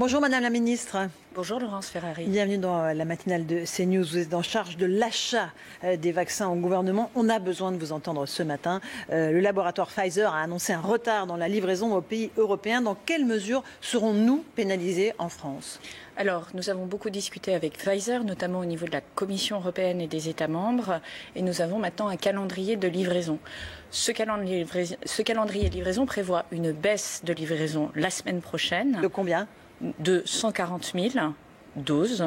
Bonjour Madame la Ministre. Bonjour Laurence Ferrari. Bienvenue dans la matinale de CNews. Vous êtes en charge de l'achat des vaccins au gouvernement. On a besoin de vous entendre ce matin. Le laboratoire Pfizer a annoncé un retard dans la livraison aux pays européens. Dans quelles mesures serons-nous pénalisés en France ? Alors, nous avons beaucoup discuté avec Pfizer, notamment au niveau de la Commission européenne et des États membres, et nous avons maintenant un calendrier de livraison. Ce calendrier de livraison prévoit une baisse de livraison la semaine prochaine. De combien ? De 140 000 doses.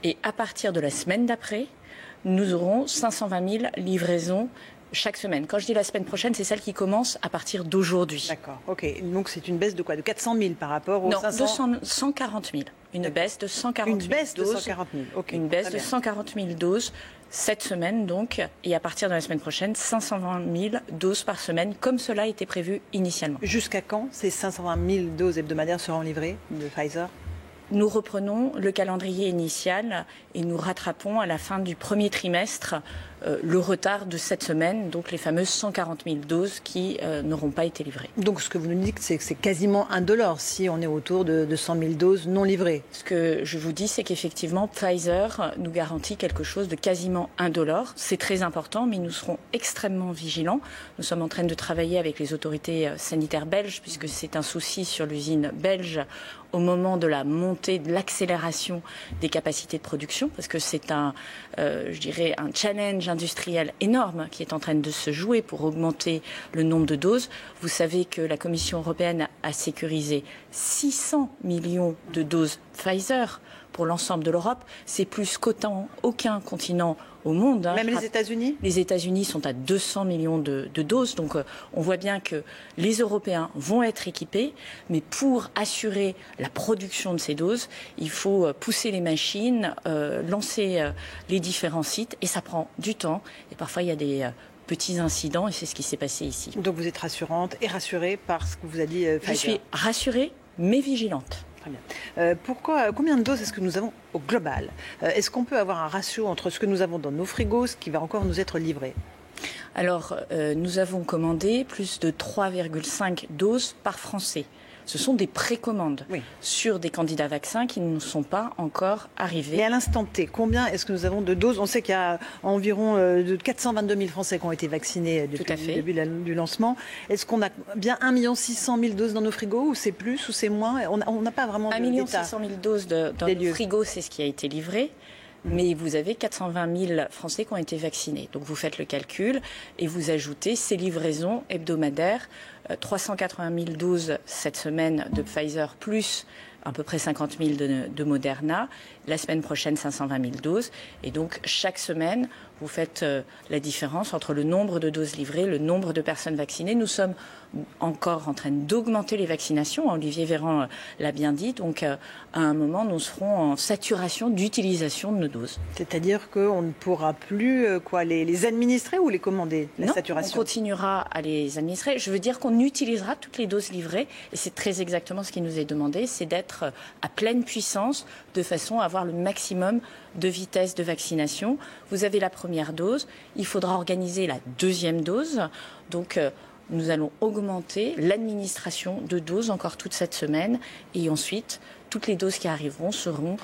Et à partir de la semaine d'après, nous aurons 520 000 livraisons chaque semaine. Quand je dis la semaine prochaine, c'est celle qui commence à partir d'aujourd'hui. D'accord, ok. Donc c'est une baisse de quoi ? De 400 000 par rapport aux 500 Non, 140 000. Une baisse de 140 000 doses. Une baisse de doses. 140 000, ok. Une baisse de 140 000 doses cette semaine donc, et à partir de la semaine prochaine, 520 000 doses par semaine, comme cela était prévu initialement. Jusqu'à quand ces 520 000 doses hebdomadaires seront livrées de Pfizer ? Nous reprenons le calendrier initial et nous rattrapons à la fin du premier trimestre le retard de cette semaine, donc les fameuses 140 000 doses qui n'auront pas été livrées. Donc ce que vous nous dites, c'est que c'est quasiment indolore si on est autour de 100 000 doses non livrées. Ce que je vous dis, c'est qu'effectivement, Pfizer nous garantit quelque chose de quasiment indolore. C'est très important, mais nous serons extrêmement vigilants. Nous sommes en train de travailler avec les autorités sanitaires belges, puisque c'est un souci sur l'usine belge au moment de la montée, de l'accélération des capacités de production, parce que c'est un challenge industriel énorme qui est en train de se jouer pour augmenter le nombre de doses. Vous savez que la Commission européenne a sécurisé 600 millions de doses Pfizer pour l'ensemble de l'Europe. C'est plus qu'aucun continent au monde. Même les États-Unis ? Les États-Unis sont à 200 millions de doses. Donc on voit bien que les Européens vont être équipés, mais pour assurer la production de ces doses, il faut pousser les machines, lancer les différents sites, et ça prend du temps. Et parfois il y a des petits incidents, et c'est ce qui s'est passé ici. Donc vous êtes rassurante et rassurée par ce que vous a dit Pfizer ? Je suis rassurée, mais vigilante. Très bien. Combien de doses est-ce que nous avons au global ? Est-ce qu'on peut avoir un ratio entre ce que nous avons dans nos frigos, ce qui va encore nous être livré ? Alors, nous avons commandé plus de 3,5 doses par Français. Ce sont des précommandes sur des candidats vaccins qui ne sont pas encore arrivés. Et à l'instant T, combien est-ce que nous avons de doses ? On sait qu'il y a environ 422 000 Français qui ont été vaccinés depuis le début du lancement. Est-ce qu'on a bien 1 600 000 doses dans nos frigos, ou c'est plus, ou c'est moins ? On n'a pas vraiment de 1 600 000 doses dans nos frigos, c'est ce qui a été livré. Mais vous avez 420 000 Français qui ont été vaccinés. Donc vous faites le calcul et vous ajoutez ces livraisons hebdomadaires, 380 000 doses cette semaine de Pfizer, plus à peu près 50 000 de Moderna. La semaine prochaine, 520 000 doses. Et donc chaque semaine, vous faites la différence entre le nombre de doses livrées, le nombre de personnes vaccinées. Nous sommes encore en train d'augmenter les vaccinations. Olivier Véran l'a bien dit. Donc à un moment, nous serons en saturation d'utilisation de nos doses. C'est-à-dire qu'on ne pourra plus les administrer ou les commander, la saturation ? On continuera à les administrer. Je veux dire qu'on utilisera toutes les doses livrées. Et c'est très exactement ce qui nous est demandé, c'est d'être à pleine puissance de façon à avoir le maximum de vitesse de vaccination. Vous avez la première dose, il faudra organiser la deuxième dose. Donc nous allons augmenter l'administration de doses encore toute cette semaine, et ensuite toutes les doses qui arriveront seront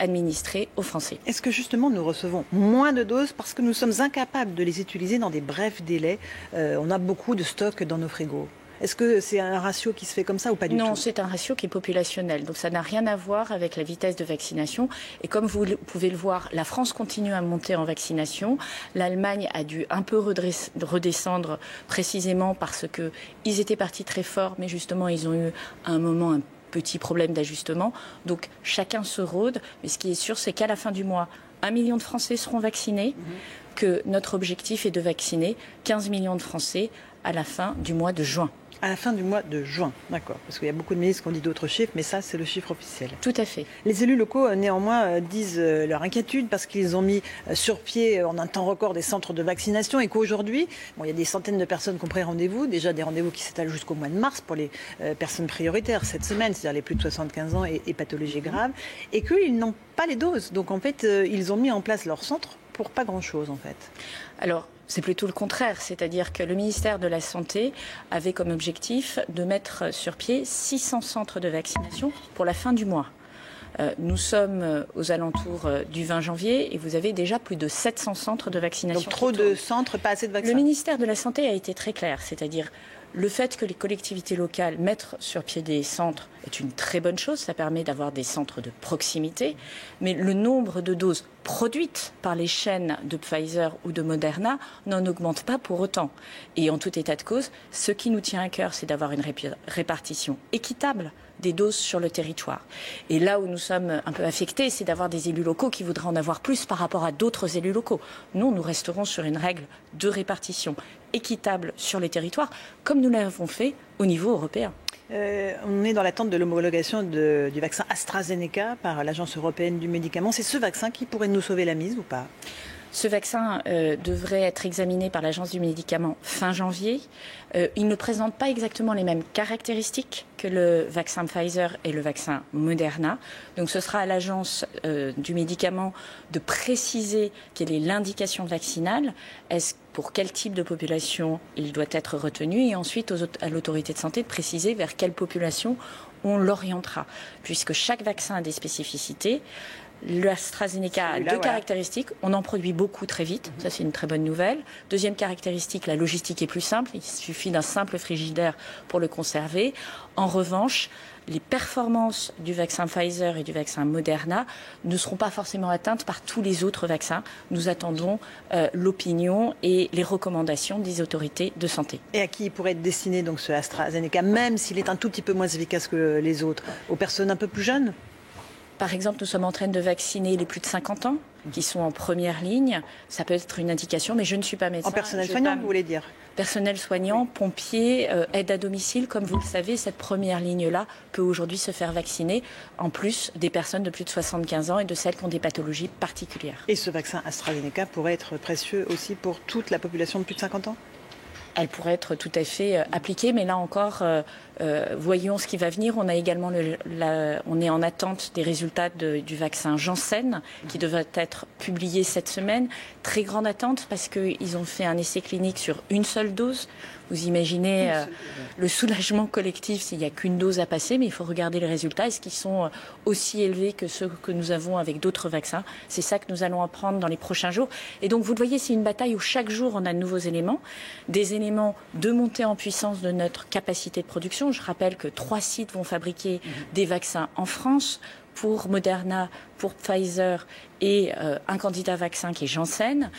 administrées aux Français. Est-ce que justement nous recevons moins de doses parce que nous sommes incapables de les utiliser dans des brefs délais ? On a beaucoup de stocks dans nos frigos. Est-ce que c'est un ratio qui se fait comme ça ou pas du tout ? Non, c'est un ratio qui est populationnel. Donc ça n'a rien à voir avec la vitesse de vaccination. Et comme vous pouvez le voir, la France continue à monter en vaccination. L'Allemagne a dû un peu redescendre précisément parce qu'ils étaient partis très fort, mais justement ils ont eu à un moment un petit problème d'ajustement. Donc chacun se rôde. Mais ce qui est sûr, c'est qu'à la fin du mois, 1 million de Français seront vaccinés, que notre objectif est de vacciner 15 millions de Français à la fin du mois de juin. À la fin du mois de juin, d'accord. Parce qu'il y a beaucoup de ministres qui ont dit d'autres chiffres, mais ça, c'est le chiffre officiel. Tout à fait. Les élus locaux, néanmoins, disent leur inquiétude parce qu'ils ont mis sur pied en un temps record des centres de vaccination, et qu'aujourd'hui, il y a des centaines de personnes qui ont pris rendez-vous, déjà des rendez-vous qui s'étalent jusqu'au mois de mars pour les personnes prioritaires cette semaine, c'est-à-dire les plus de 75 ans et pathologies graves, et qu'ils n'ont pas les doses. Donc en fait, ils ont mis en place leur centre pour pas grand-chose en fait. Alors, C'est plutôt le contraire, c'est-à-dire que le ministère de la Santé avait comme objectif de mettre sur pied 600 centres de vaccination pour la fin du mois. Nous sommes aux alentours du 20 janvier et vous avez déjà plus de 700 centres de vaccination. Donc trop de centres, pas assez de vaccins. Le ministère de la Santé a été très clair, c'est-à-dire le fait que les collectivités locales mettent sur pied des centres est une très bonne chose, ça permet d'avoir des centres de proximité, mais le nombre de doses produites par les chaînes de Pfizer ou de Moderna n'en augmente pas pour autant. Et en tout état de cause, ce qui nous tient à cœur, c'est d'avoir une répartition équitable des doses sur le territoire. Et là où nous sommes un peu affectés, c'est d'avoir des élus locaux qui voudraient en avoir plus par rapport à d'autres élus locaux. Nous resterons sur une règle de répartition équitable sur les territoires, comme nous l'avons fait au niveau européen. On est dans l'attente de l'homologation du vaccin AstraZeneca par l'Agence européenne du médicament. C'est ce vaccin qui pourrait nous sauver la mise ou pas ? Ce vaccin devrait être examiné par l'Agence du médicament fin janvier. Il ne présente pas exactement les mêmes caractéristiques que le vaccin Pfizer et le vaccin Moderna. Donc ce sera à l'Agence du médicament de préciser quelle est l'indication vaccinale, pour quel type de population il doit être retenu, et ensuite à l'autorité de santé de préciser vers quelle population on l'orientera, puisque chaque vaccin a des spécificités. L'AstraZeneca a deux caractéristiques. On en produit beaucoup très vite. Ça, c'est une très bonne nouvelle. Deuxième caractéristique, la logistique est plus simple. Il suffit d'un simple frigidaire pour le conserver. En revanche, les performances du vaccin Pfizer et du vaccin Moderna ne seront pas forcément atteintes par tous les autres vaccins. Nous attendons l'opinion et les recommandations des autorités de santé. Et à qui il pourrait être destiné donc ce AstraZeneca, même s'il est un tout petit peu moins efficace que les autres? Aux personnes un peu plus jeunes? Par exemple, nous sommes en train de vacciner les plus de 50 ans qui sont en première ligne. Ça peut être une indication, mais je ne suis pas médecin. En personnel soignant, vous voulez dire? Personnel soignant, pompiers, aide à domicile. Comme vous le savez, cette première ligne-là peut aujourd'hui se faire vacciner, en plus des personnes de plus de 75 ans et de celles qui ont des pathologies particulières. Et ce vaccin AstraZeneca pourrait être précieux aussi pour toute la population de plus de 50 ans? Elle pourrait être tout à fait appliquée, mais là encore, voyons ce qui va venir. On a également on est en attente des résultats du vaccin Janssen, qui devrait être publié cette semaine. Très grande attente parce qu'ils ont fait un essai clinique sur une seule dose. Vous imaginez le soulagement collectif s'il n'y a qu'une dose à passer, mais il faut regarder les résultats. Est-ce qu'ils sont aussi élevés que ceux que nous avons avec d'autres vaccins? C'est ça que nous allons apprendre dans les prochains jours. Et donc, vous le voyez, c'est une bataille où chaque jour, on a de nouveaux éléments, des éléments de montée en puissance de notre capacité de production. Je rappelle que 3 sites vont fabriquer des vaccins en France, pour Moderna, pour Pfizer et un candidat vaccin qui est Janssen.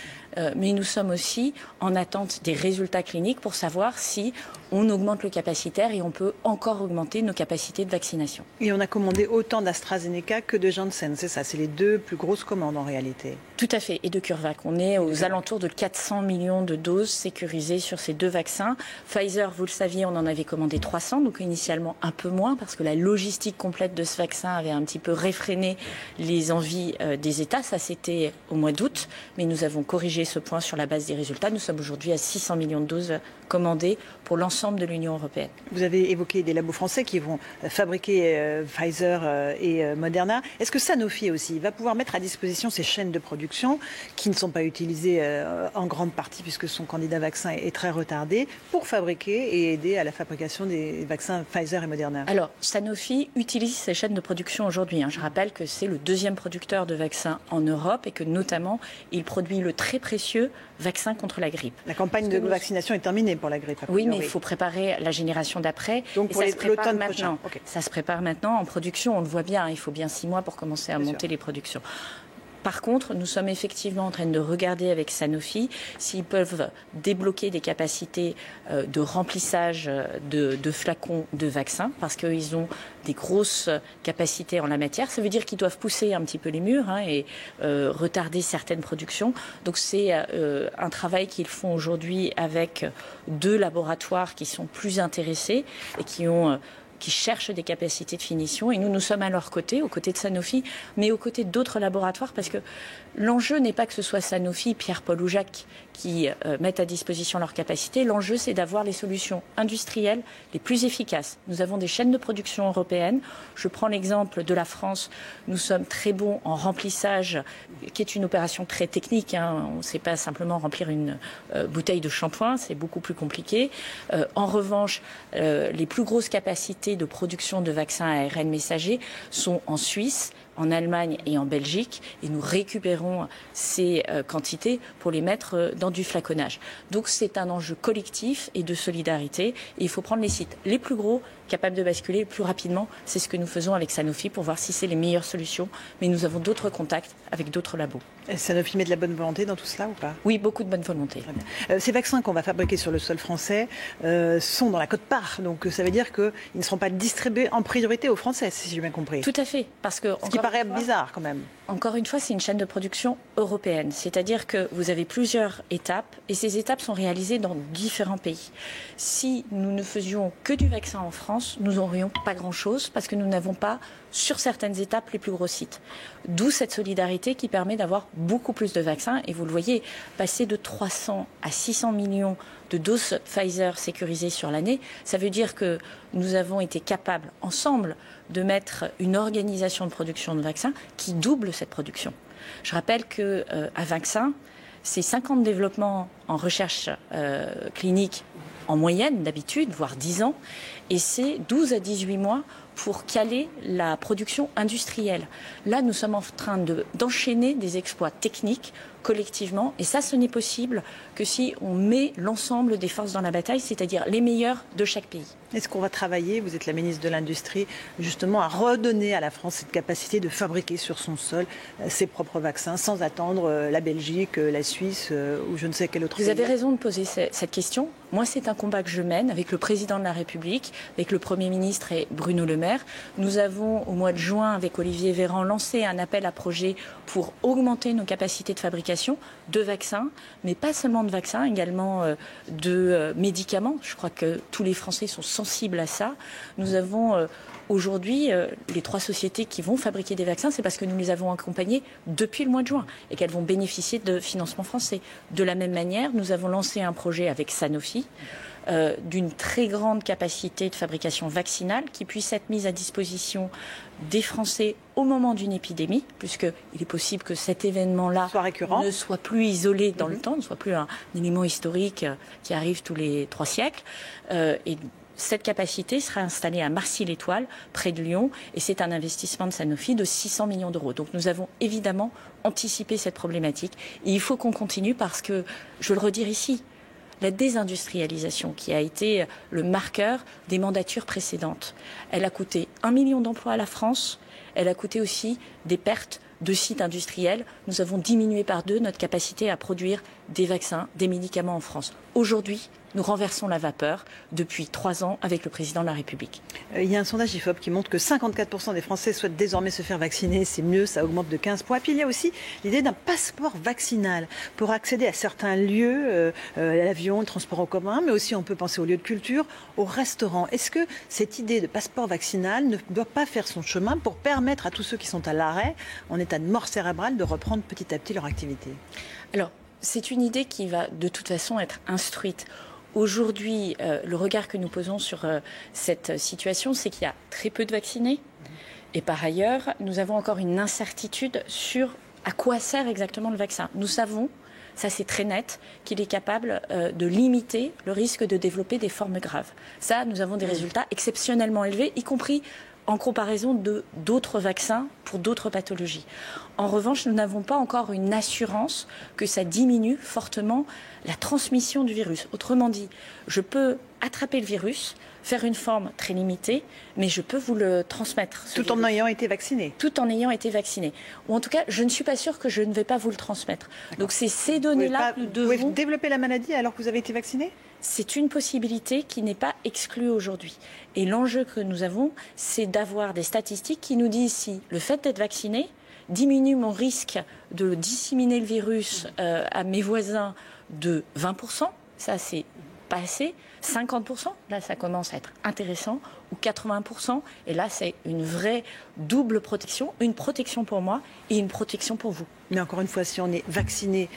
Mais nous sommes aussi en attente des résultats cliniques pour savoir si on augmente le capacitaire et on peut encore augmenter nos capacités de vaccination. Et on a commandé autant d'AstraZeneca que de Janssen, c'est ça? C'est les deux plus grosses commandes en réalité. Tout à fait, et de CureVac. On est aux alentours de 400 millions de doses sécurisées sur ces deux vaccins. Pfizer, vous le saviez, on en avait commandé 300, donc initialement un peu moins, parce que la logistique complète de ce vaccin avait un petit peu réfréné les envies des États. Ça, c'était au mois d'août, mais nous avons corrigé ce point sur la base des résultats. Nous sommes aujourd'hui à 600 millions de doses commandées pour l'ensemble de l'Union européenne. Vous avez évoqué des labos français qui vont fabriquer Pfizer et Moderna. Est-ce que Sanofi aussi va pouvoir mettre à disposition ces chaînes de production qui ne sont pas utilisées en grande partie puisque son candidat vaccin est très retardé pour fabriquer et aider à la fabrication des vaccins Pfizer et Moderna? Alors, Sanofi utilise ces chaînes de production aujourd'hui. Je rappelle que c'est le deuxième producteur de vaccins en Europe et que notamment il produit le très précieux vaccin contre la grippe. La campagne de vaccination est terminée pour la grippe. Oui, mais il faut préparer la génération d'après. Donc pour l'automne prochain. Okay. Ça se prépare maintenant en production, on le voit bien. Il faut bien 6 mois pour commencer à monter les productions. Par contre, nous sommes effectivement en train de regarder avec Sanofi s'ils peuvent débloquer des capacités de remplissage de flacons de vaccins, parce qu'ils ont des grosses capacités en la matière. Ça veut dire qu'ils doivent pousser un petit peu les murs et retarder certaines productions. Donc c'est un travail qu'ils font aujourd'hui avec 2 laboratoires qui sont plus intéressés et qui qui cherchent des capacités de finition. Et nous sommes à leur côté, aux côtés de Sanofi, mais aux côtés d'autres laboratoires, parce que l'enjeu n'est pas que ce soit Sanofi, Pierre-Paul ou Jacques qui mettent à disposition leurs capacités. L'enjeu, c'est d'avoir les solutions industrielles les plus efficaces. Nous avons des chaînes de production européennes. Je prends l'exemple de la France. Nous sommes très bons en remplissage, qui est une opération très technique. On ne sait pas simplement remplir une bouteille de shampoing, c'est beaucoup plus compliqué. En revanche, les plus grosses capacités de production de vaccins à ARN messager sont en Suisse, en Allemagne et en Belgique, et nous récupérons ces quantités pour les mettre dans du flaconnage. Donc c'est un enjeu collectif et de solidarité, et il faut prendre les sites les plus gros, capables de basculer le plus rapidement. C'est ce que nous faisons avec Sanofi pour voir si c'est les meilleures solutions, mais nous avons d'autres contacts avec d'autres labos. Et Sanofi met de la bonne volonté dans tout cela ou pas? Oui, beaucoup de bonne volonté. Ces vaccins qu'on va fabriquer sur le sol français sont dans la quote-part, donc ça veut dire qu'ils ne seront pas distribués en priorité aux Français, si j'ai bien compris. Tout à fait, parce que ce qui paraît bizarre quand même. Encore une fois, c'est une chaîne de production européenne, c'est-à-dire que vous avez plusieurs étapes et ces étapes sont réalisées dans différents pays. Si nous ne faisions que du vaccin en France, nous n'aurions pas grand-chose parce que nous n'avons pas, sur certaines étapes, les plus gros sites. D'où cette solidarité qui permet d'avoir beaucoup plus de vaccins. Et vous le voyez, passer de 300 à 600 millions de doses Pfizer sécurisées sur l'année, ça veut dire que nous avons été capables, ensemble, de mettre une organisation de production de vaccins qui double cette production. Je rappelle qu'un vaccin, c'est 5 ans de développement en recherche clinique en moyenne d'habitude, voire 10 ans, et c'est 12 à 18 mois pour caler la production industrielle. Là, nous sommes en train d'enchaîner des exploits techniques collectivement, et ça, ce n'est possible que si on met l'ensemble des forces dans la bataille, c'est-à-dire les meilleurs de chaque pays. Est-ce qu'on va travailler, vous êtes la ministre de l'Industrie, justement à redonner à la France cette capacité de fabriquer sur son sol ses propres vaccins sans attendre la Belgique, la Suisse ou je ne sais quel autre pays? Vous avez raison de poser cette question. Moi, c'est un combat que je mène avec le président de la République, avec le Premier ministre et Bruno Le Maire. Nous avons, au mois de juin, avec Olivier Véran, lancé un appel à projet pour augmenter nos capacités de fabrication de vaccins, mais pas seulement de vaccins, également de médicaments. Je crois que tous les Français sont sensibles à ça. Nous avons aujourd'hui les 3 sociétés qui vont fabriquer des vaccins, c'est parce que nous les avons accompagnées depuis le mois de juin et qu'elles vont bénéficier de financement français. De la même manière, nous avons lancé un projet avec Sanofi d'une très grande capacité de fabrication vaccinale qui puisse être mise à disposition des Français au moment d'une épidémie, puisqu'il est possible que cet événement-là ne soit plus isolé dans le temps, ne soit plus un élément historique qui arrive tous les 3 siècles. Et cette capacité sera installée à Marcy-l'Étoile, près de Lyon, et c'est un investissement de Sanofi de 600 millions d'euros. Donc nous avons évidemment anticipé cette problématique. Et il faut qu'on continue parce que, je veux le redire ici, la désindustrialisation qui a été le marqueur des mandatures précédentes, elle a coûté 1 million d'emplois à la France, elle a coûté aussi des pertes de sites industriels. Nous avons diminué par 2 notre capacité à produire des vaccins, des médicaments en France. Aujourd'hui, nous renversons la vapeur depuis 3 ans avec le président de la République. Il y a un sondage IFOP qui montre que 54% des Français souhaitent désormais se faire vacciner. C'est mieux, ça augmente de 15 points. Puis il y a aussi l'idée d'un passeport vaccinal pour accéder à certains lieux, l'avion, le transport en commun, mais aussi on peut penser aux lieux de culture, aux restaurants. Est-ce que cette idée de passeport vaccinal ne doit pas faire son chemin pour permettre à tous ceux qui sont à l'arrêt, en état de mort cérébrale, de reprendre petit à petit leur activité? Alors, c'est une idée qui va de toute façon être instruite. Aujourd'hui, le regard que nous posons sur cette situation, c'est qu'il y a très peu de vaccinés. Et par ailleurs, nous avons encore une incertitude sur à quoi sert exactement le vaccin. Nous savons, ça c'est très net, qu'il est capable de limiter le risque de développer des formes graves. Ça, nous avons des résultats exceptionnellement élevés, y compris en comparaison d'autres vaccins pour d'autres pathologies. En revanche, nous n'avons pas encore une assurance que ça diminue fortement la transmission du virus. Autrement dit, je peux attraper le virus, faire une forme très limitée, mais je peux vous le transmettre. Tout en ayant été vacciné. Tout en ayant été vacciné. Ou en tout cas, je ne suis pas sûre que je ne vais pas vous le transmettre. Donc c'est ces données-là que nous devons... Vous pouvez développer la maladie alors que vous avez été vacciné ? C'est une possibilité qui n'est pas exclue aujourd'hui. Et l'enjeu que nous avons, c'est d'avoir des statistiques qui nous disent si le fait d'être vacciné diminue mon risque de disséminer le virus à mes voisins de 20%, ça c'est pas assez, 50%, là ça commence à être intéressant, ou 80%, et là c'est une vraie double protection, une protection pour moi et une protection pour vous. Mais encore une fois, si on est vacciné,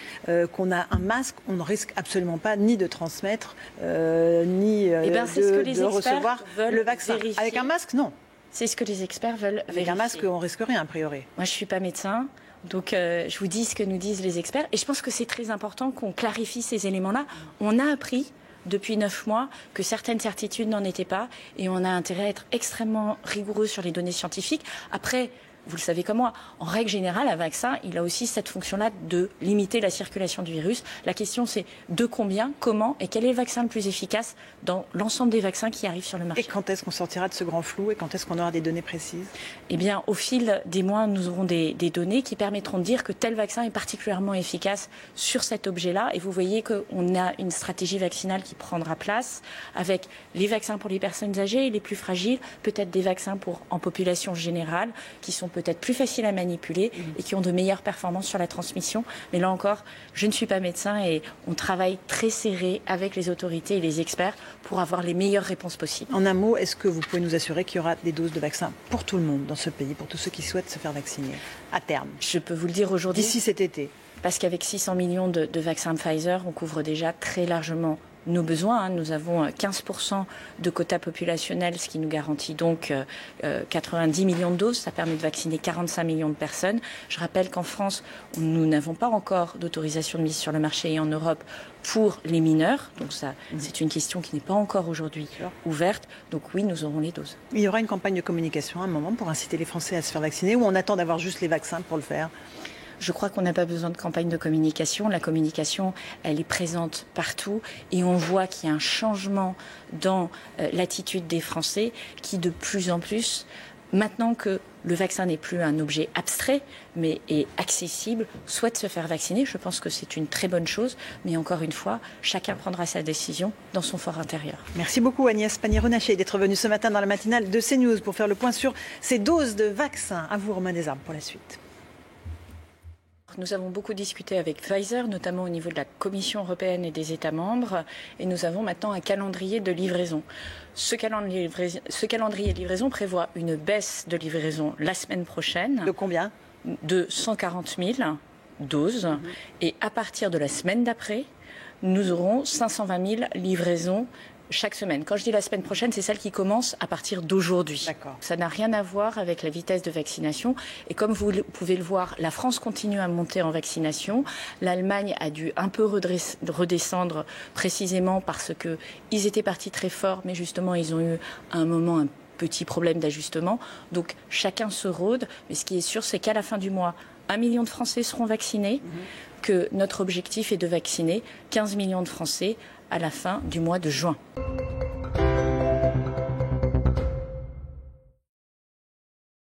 qu'on a un masque, on ne risque absolument pas ni de transmettre, ni de recevoir le vaccin. Vérifier. Avec un masque, non. C'est ce que les experts veulent vérifier. Avec un masque, on risque rien, a priori. Moi, je ne suis pas médecin. Donc, je vous dis ce que nous disent les experts. Et je pense que c'est très important qu'on clarifie ces éléments-là. On a appris depuis 9 mois que certaines certitudes n'en étaient pas. Et on a intérêt à être extrêmement rigoureux sur les données scientifiques. Après, vous le savez comme moi, en règle générale, un vaccin, il a aussi cette fonction-là de limiter la circulation du virus. La question, c'est de combien, comment et quel est le vaccin le plus efficace dans l'ensemble des vaccins qui arrivent sur le marché. Et quand est-ce qu'on sortira de ce grand flou et quand est-ce qu'on aura des données précises? Eh bien, au fil des mois, nous aurons des données qui permettront de dire que tel vaccin est particulièrement efficace sur cet objet-là. Et vous voyez qu'on a une stratégie vaccinale qui prendra place avec les vaccins pour les personnes âgées et les plus fragiles, peut-être des vaccins en population générale qui sont peut-être plus faciles à manipuler et qui ont de meilleures performances sur la transmission. Mais là encore, je ne suis pas médecin et on travaille très serré avec les autorités et les experts pour avoir les meilleures réponses possibles. En un mot, est-ce que vous pouvez nous assurer qu'il y aura des doses de vaccins pour tout le monde dans ce pays, pour tous ceux qui souhaitent se faire vacciner à terme? Je peux vous le dire aujourd'hui. D'ici cet été. Parce qu'avec 600 millions de vaccins Pfizer, on couvre déjà très largement nos besoins. Nous avons 15% de quota populationnel, ce qui nous garantit donc 90 millions de doses. Ça permet de vacciner 45 millions de personnes. Je rappelle qu'en France, nous n'avons pas encore d'autorisation de mise sur le marché et en Europe pour les mineurs. Donc ça, c'est une question qui n'est pas encore aujourd'hui ouverte. Donc oui, nous aurons les doses. Il y aura une campagne de communication à un moment pour inciter les Français à se faire vacciner ou on attend d'avoir juste les vaccins pour le faire? Je crois qu'on n'a pas besoin de campagne de communication. La communication, elle est présente partout et on voit qu'il y a un changement dans l'attitude des Français qui, de plus en plus, maintenant que le vaccin n'est plus un objet abstrait, mais est accessible, souhaite se faire vacciner. Je pense que c'est une très bonne chose. Mais encore une fois, chacun prendra sa décision dans son fort intérieur. Merci beaucoup Agnès Pannier-Runacher d'être venue ce matin dans la matinale de CNews pour faire le point sur ces doses de vaccins. À vous Romain Desarmes pour la suite. Nous avons beaucoup discuté avec Pfizer, notamment au niveau de la Commission européenne et des États membres, et nous avons maintenant un calendrier de livraison. Ce calendrier de livraison prévoit une baisse de livraison la semaine prochaine. De combien? De 140 000 doses. Et à partir de la semaine d'après, nous aurons 520 000 livraisons chaque semaine. Quand je dis la semaine prochaine, c'est celle qui commence à partir d'aujourd'hui. D'accord. Ça n'a rien à voir avec la vitesse de vaccination. Et comme vous pouvez le voir, la France continue à monter en vaccination. L'Allemagne a dû un peu redescendre précisément parce qu'ils étaient partis très fort, mais justement, ils ont eu à un moment un petit problème d'ajustement. Donc, chacun se rôde. Mais ce qui est sûr, c'est qu'à la fin du mois, 1 million de Français seront vaccinés, que notre objectif est de vacciner 15 millions de Français à la fin du mois de juin.